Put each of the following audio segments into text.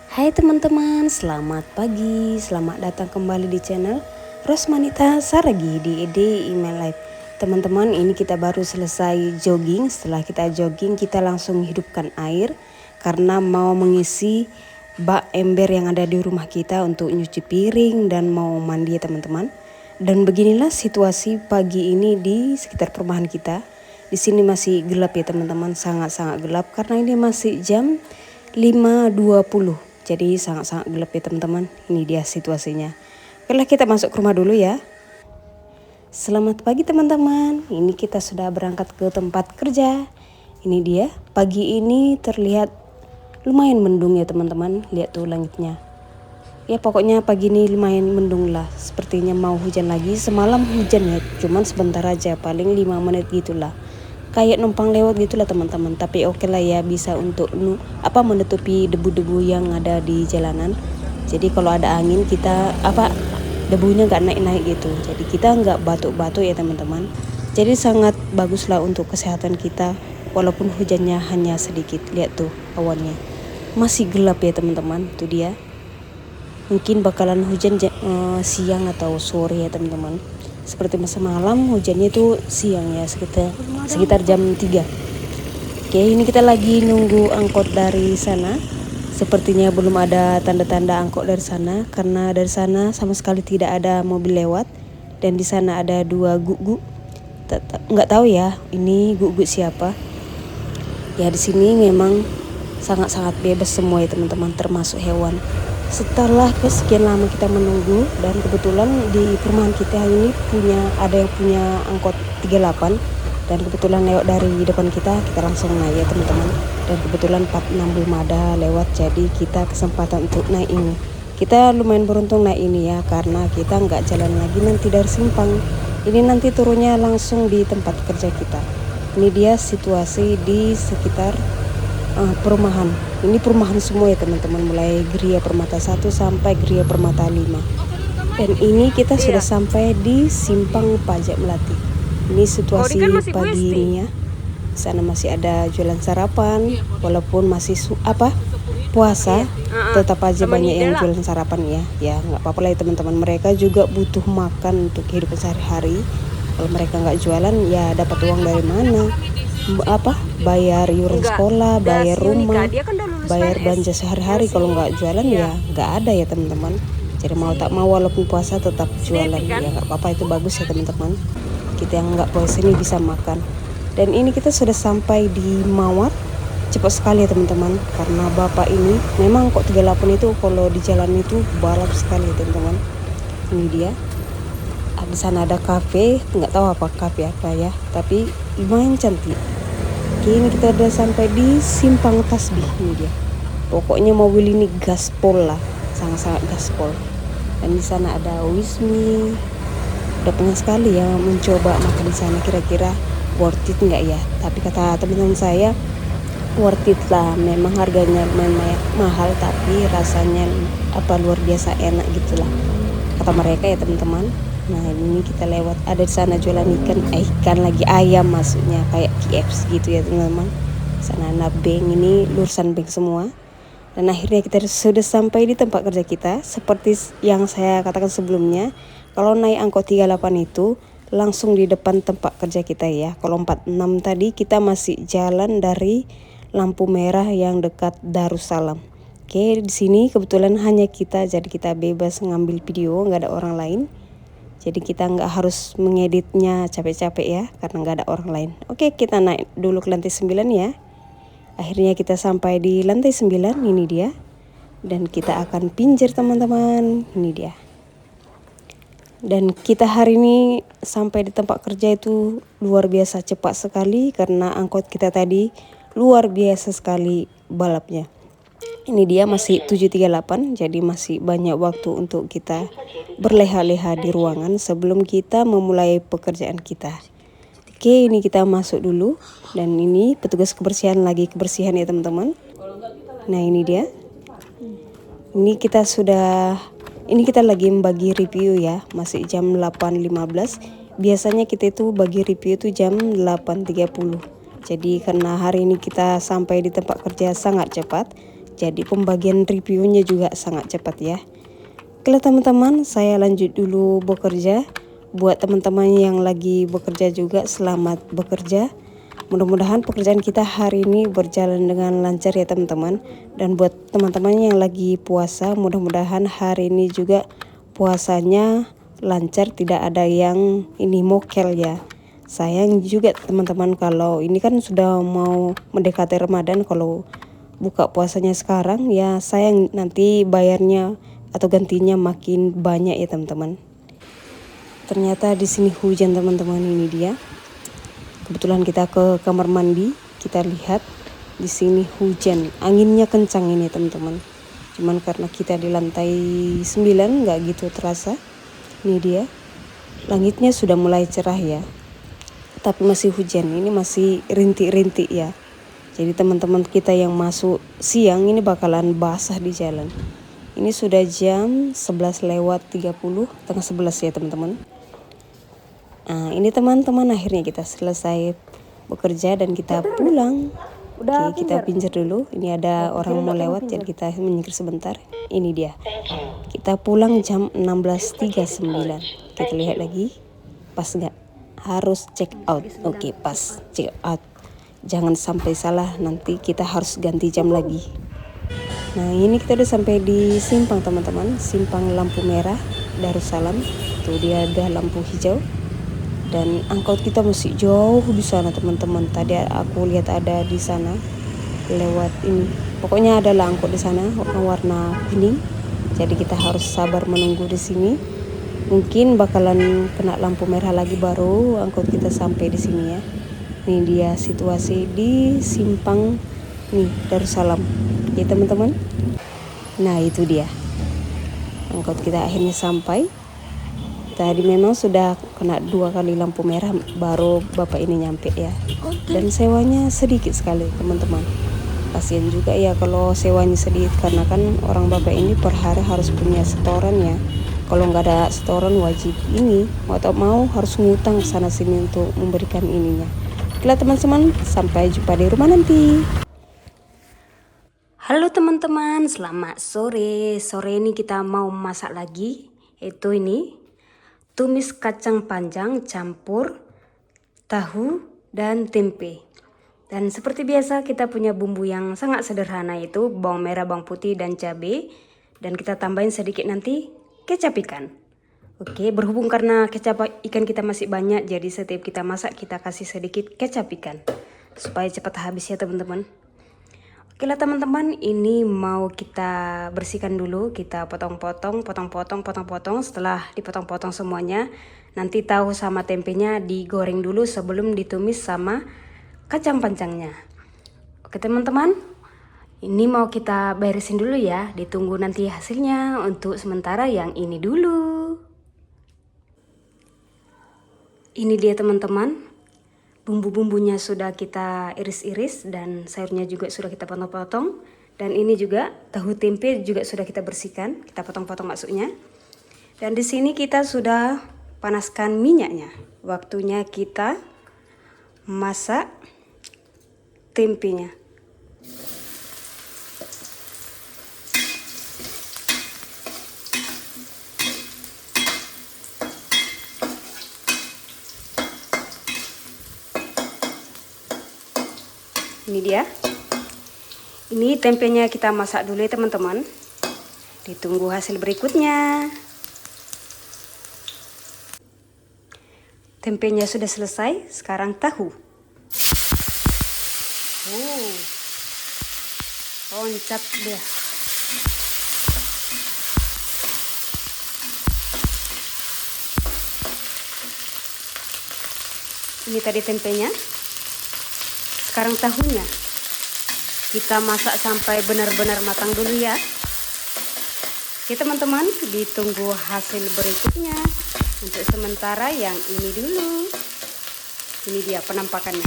Hai teman-teman, selamat pagi, selamat datang kembali di channel Rosmanita Saragi di ED Email Live. Teman-teman, ini kita baru selesai jogging. Setelah kita jogging, kita langsung hidupkan air karena mau mengisi bak ember yang ada di rumah kita untuk nyuci piring dan mau mandi ya teman-teman. Dan beginilah situasi pagi ini di sekitar perumahan kita. Di sini masih gelap ya teman-teman, sangat-sangat gelap karena ini masih jam 5.20. Jadi sangat-sangat gelap ya teman-teman. Ini dia situasinya. Oke, kita masuk ke rumah dulu ya. Selamat pagi teman-teman. Ini kita sudah berangkat ke tempat kerja. Ini dia. Pagi ini terlihat lumayan mendung ya teman-teman. Lihat tuh langitnya. Ya pokoknya pagi ini lumayan mendung lah. Sepertinya mau hujan lagi. Semalam hujan ya. Cuman sebentar aja. Paling 5 menit gitulah. Kayak numpang lewat gitulah teman-teman, tapi oke lah ya, bisa untuk menutupi debu-debu yang ada di jalanan. Jadi kalau ada angin kita debunya nggak naik-naik gitu, jadi kita nggak batuk-batuk ya teman-teman. Jadi sangat baguslah untuk kesehatan kita walaupun hujannya hanya sedikit. Lihat tuh awannya masih gelap ya teman-teman, tuh dia. Mungkin bakalan hujan siang atau sore ya teman-teman. Seperti masa malam hujannya itu siang ya, sekitar jam 3. Oke, ini kita lagi nunggu angkot dari sana. Sepertinya belum ada tanda-tanda angkot dari sana karena dari sana sama sekali tidak ada mobil lewat. Dan di sana ada 2 guguk. Nggak tahu ya ini guguk siapa. Ya di sini memang sangat-sangat bebas semua ya teman-teman, termasuk hewan. Setelah kesekian lama kita menunggu, dan kebetulan di perumahan kita ini ada yang punya angkot 38, dan kebetulan lewat dari depan kita langsung naik ya teman-teman. Dan kebetulan 46 belum ada lewat, jadi kita kesempatan untuk naik ini. Kita lumayan beruntung naik ini ya, karena kita nggak jalan lagi nanti dari simpang. Ini nanti turunnya langsung di tempat kerja kita. Ini dia situasi di sekitar perumahan. Ini perumahan semua ya teman-teman, mulai Gria Permata 1 sampai Gria Permata 5. Dan ini kita sudah sampai di Simpang Pajak Melati. Ini situasi pagi ini ya. Di sana masih ada jualan sarapan, walaupun masih puasa, tetap aja banyak yang jualan sarapan ya. Ya nggak apa-apa lah ya teman-teman, mereka juga butuh makan untuk kehidupan sehari-hari. Kalau mereka nggak jualan ya dapat uang dari mana? Bayar iuran sekolah, bayar rumah, bayar belanja sehari-hari. Kalau nggak jualan ya nggak ada ya teman-teman. Jadi mau tak mau walaupun puasa tetap jualan ya nggak apa-apa, itu bagus ya teman-teman. Kita yang nggak puasa ini bisa makan. Dan ini kita sudah sampai di Mawar. Cepat sekali ya teman-teman, karena bapak ini memang kok 38 itu kalau di jalan itu balap sekali ya teman-teman. Ini dia. Di sana ada kafe, nggak tahu apa kafe apa ya, tapi lumayan cantik. Oke, ini kita udah sampai di Simpang Tasbih. Ini dia. Pokoknya mobil ini gaspol lah, sangat-sangat gaspol. Dan di sana ada Wismi. Udah pengen sekali ya mencoba makan di sana, kira-kira worth it nggak ya? Tapi kata teman-teman saya worth it lah. Memang harganya lumayan mahal, tapi rasanya luar biasa enak gitulah kata mereka ya teman-teman. Nah ini kita lewat, ada di sana jualan ikan lagi, ayam maksudnya, kayak KFC gitu ya teman-teman. Sana ada bank, ini lulusan bank semua. Dan akhirnya kita sudah sampai di tempat kerja kita. Seperti yang saya katakan sebelumnya, kalau naik angkot 38 itu langsung di depan tempat kerja kita ya. Kalau 46 tadi kita masih jalan dari lampu merah yang dekat Darussalam. Oke, di sini kebetulan hanya kita, jadi kita bebas ngambil video, nggak ada orang lain. Jadi kita nggak harus mengeditnya capek-capek ya, karena nggak ada orang lain. Oke, kita naik dulu ke lantai 9 ya. Akhirnya kita sampai di lantai 9, ini dia. Dan kita akan pinggir teman-teman, ini dia. Dan kita hari ini sampai di tempat kerja itu luar biasa cepat sekali, karena angkot kita tadi luar biasa sekali balapnya. Ini dia masih 7.38, jadi masih banyak waktu untuk kita berleha-leha di ruangan sebelum kita memulai pekerjaan kita. Oke, ini kita masuk dulu. Dan ini petugas kebersihan ya teman-teman. Nah ini dia. Ini kita lagi membagi review ya, masih jam 8.15. Biasanya kita itu bagi review itu jam 8.30. Jadi karena hari ini kita sampai di tempat kerja sangat cepat, jadi pembagian reviewnya juga sangat cepat ya. Oke teman-teman, saya lanjut dulu bekerja. Buat teman-teman yang lagi bekerja juga, selamat bekerja. Mudah-mudahan pekerjaan kita hari ini berjalan dengan lancar ya teman-teman. Dan buat teman-teman yang lagi puasa, mudah-mudahan hari ini juga puasanya lancar, tidak ada yang ini mokel ya. Sayang juga teman-teman, kalau ini kan sudah mau mendekati Ramadan, kalau buka puasanya sekarang ya sayang, nanti bayarnya atau gantinya makin banyak ya teman-teman. Ternyata di sini hujan teman-teman, ini dia. Kebetulan kita ke kamar mandi, kita lihat di sini hujan, anginnya kencang ini teman-teman. Cuman karena kita di lantai 9 nggak gitu terasa. Ini dia, langitnya sudah mulai cerah ya, tapi masih hujan, ini masih rintik-rintik ya. Jadi teman-teman kita yang masuk siang ini bakalan basah di jalan. Ini sudah jam 11:30, tengah 11 ya teman-teman. Nah, ini teman-teman akhirnya kita selesai bekerja dan kita pulang. Oke, kita pinggir dulu. Ini ada orang mau lewat, jadi kita minggir sebentar. Ini dia. Kita pulang jam 16:39. Kita lihat lagi. Pas nggak? Harus check out. Oke, pas check out. Jangan sampai salah, nanti kita harus ganti jam lagi. Nah, ini kita udah sampai di simpang teman-teman. Simpang lampu merah Darussalam. Tuh dia ada lampu hijau. Dan angkot kita masih jauh di sana teman-teman. Tadi aku lihat ada di sana lewat ini. Pokoknya ada angkot di sana warna kuning. Jadi kita harus sabar menunggu di sini. Mungkin bakalan kena lampu merah lagi baru angkot kita sampai di sini ya. Ini dia situasi di simpang nih Darussalam. Ya teman-teman. Nah, itu dia. Angkot kita akhirnya sampai. Tadi memang sudah kena 2 kali lampu merah baru bapak ini nyampe ya. Dan sewanya sedikit sekali teman-teman. Kasihan juga ya kalau sewanya sedikit, karena kan orang bapak ini per hari harus punya setoran ya. Kalau nggak ada setoran wajib ini mau harus ngutang sana sini untuk memberikan ininya. Oke teman-teman, sampai jumpa di rumah nanti. Halo teman-teman, selamat sore. Sore ini kita mau masak lagi, yaitu ini tumis kacang panjang campur tahu dan tempe. Dan seperti biasa kita punya bumbu yang sangat sederhana, yaitu bawang merah, bawang putih, dan cabai. Dan kita tambahin sedikit nanti kecap ikan. Oke, berhubung karena kecap ikan kita masih banyak, jadi setiap kita masak kita kasih sedikit kecap ikan supaya cepat habis ya teman-teman. Oke lah teman-teman, ini mau kita bersihkan dulu, kita potong-potong. Setelah dipotong-potong semuanya, nanti tahu sama tempenya digoreng dulu sebelum ditumis sama kacang panjangnya. Oke teman-teman, ini mau kita beresin dulu ya, ditunggu nanti hasilnya. Untuk sementara yang ini dulu. Ini dia teman-teman. Bumbu-bumbunya sudah kita iris-iris dan sayurnya juga sudah kita potong-potong. Dan ini juga tahu tempe juga sudah kita bersihkan, kita potong-potong maksudnya. Dan di sini kita sudah panaskan minyaknya. Waktunya kita masak tempenya. Ini dia. Ini tempenya kita masak dulu ya teman-teman. Ditunggu hasil berikutnya. Tempenya sudah selesai, sekarang tahu. Loncat dia. Ini tadi tempenya. Sekarang tahunya kita masak sampai benar-benar matang dulu ya. Oke teman-teman, ditunggu hasil berikutnya. Untuk sementara yang ini dulu. Ini dia penampakannya.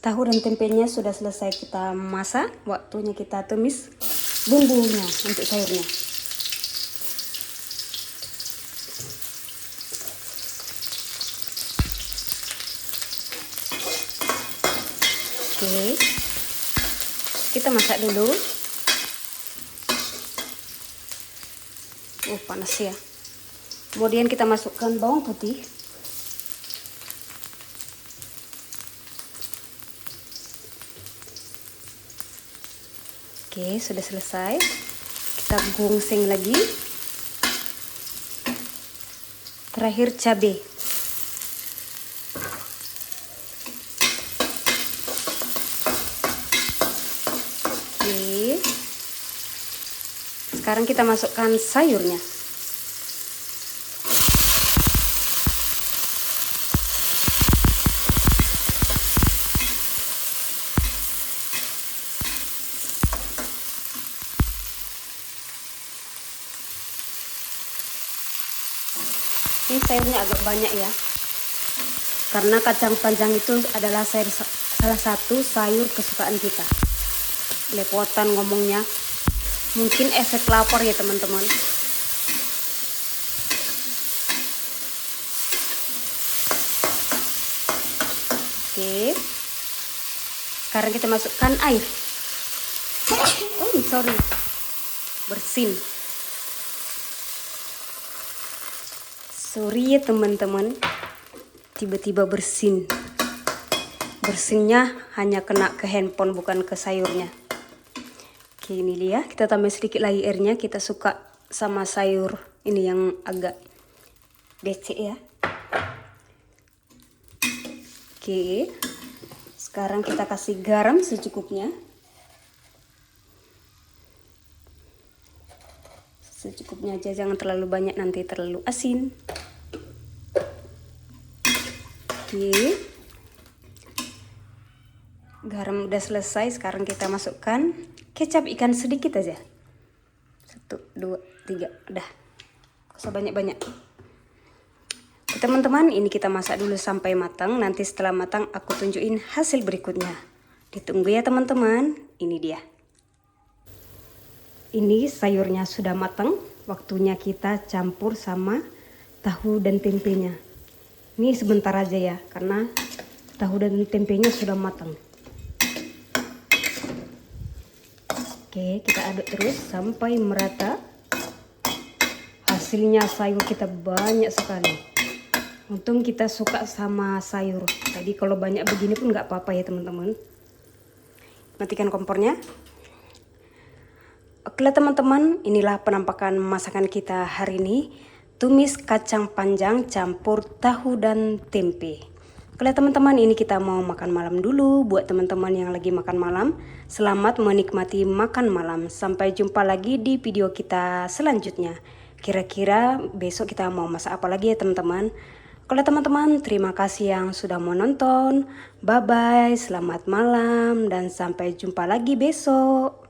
Tahu dan tempenya sudah selesai kita masak. Waktunya kita tumis bumbunya untuk sayurnya. Oke, kita masak dulu. Panas ya. Kemudian kita masukkan bawang putih. Oke, sudah selesai. Kita gongseng lagi. Terakhir cabai. Oke. Sekarang kita masukkan sayurnya. Ini sayurnya agak banyak ya, karena kacang panjang itu adalah salah satu sayur kesukaan kita. Lepotan ngomongnya, mungkin efek lapar ya teman-teman. Oke, sekarang kita masukkan air. Bersin. Sorry ya teman-teman, tiba-tiba bersin. Bersinnya hanya kena ke handphone, bukan ke sayurnya. Oke, ini dia, kita tambah sedikit lagi airnya. Kita suka sama sayur ini yang agak becek ya. Oke, sekarang kita kasih garam secukupnya. Secukupnya aja, jangan terlalu banyak, nanti terlalu asin. Oke, garam udah selesai. Sekarang kita masukkan kecap ikan sedikit aja. 1, 2, 3, udah. Gak usah banyak-banyak. Teman-teman, ini kita masak dulu sampai matang. Nanti setelah matang aku tunjukin hasil berikutnya. Ditunggu ya teman-teman. Ini dia. Ini sayurnya sudah matang. Waktunya kita campur sama tahu dan tempenya. Ini sebentar aja ya, karena tahu dan tempenya sudah matang. Oke, kita aduk terus sampai merata. Hasilnya sayur kita banyak sekali. Untung kita suka sama sayur. Jadi kalau banyak begini pun nggak apa-apa ya teman-teman. Matikan kompornya. Oke teman-teman, inilah penampakan masakan kita hari ini. Tumis kacang panjang campur tahu dan tempe. Oke teman-teman, ini kita mau makan malam dulu. Buat teman-teman yang lagi makan malam, selamat menikmati makan malam. Sampai jumpa lagi di video kita selanjutnya. Kira-kira besok kita mau masak apa lagi ya teman-teman. Oke teman-teman, terima kasih yang sudah menonton. Bye-bye, selamat malam, dan sampai jumpa lagi besok.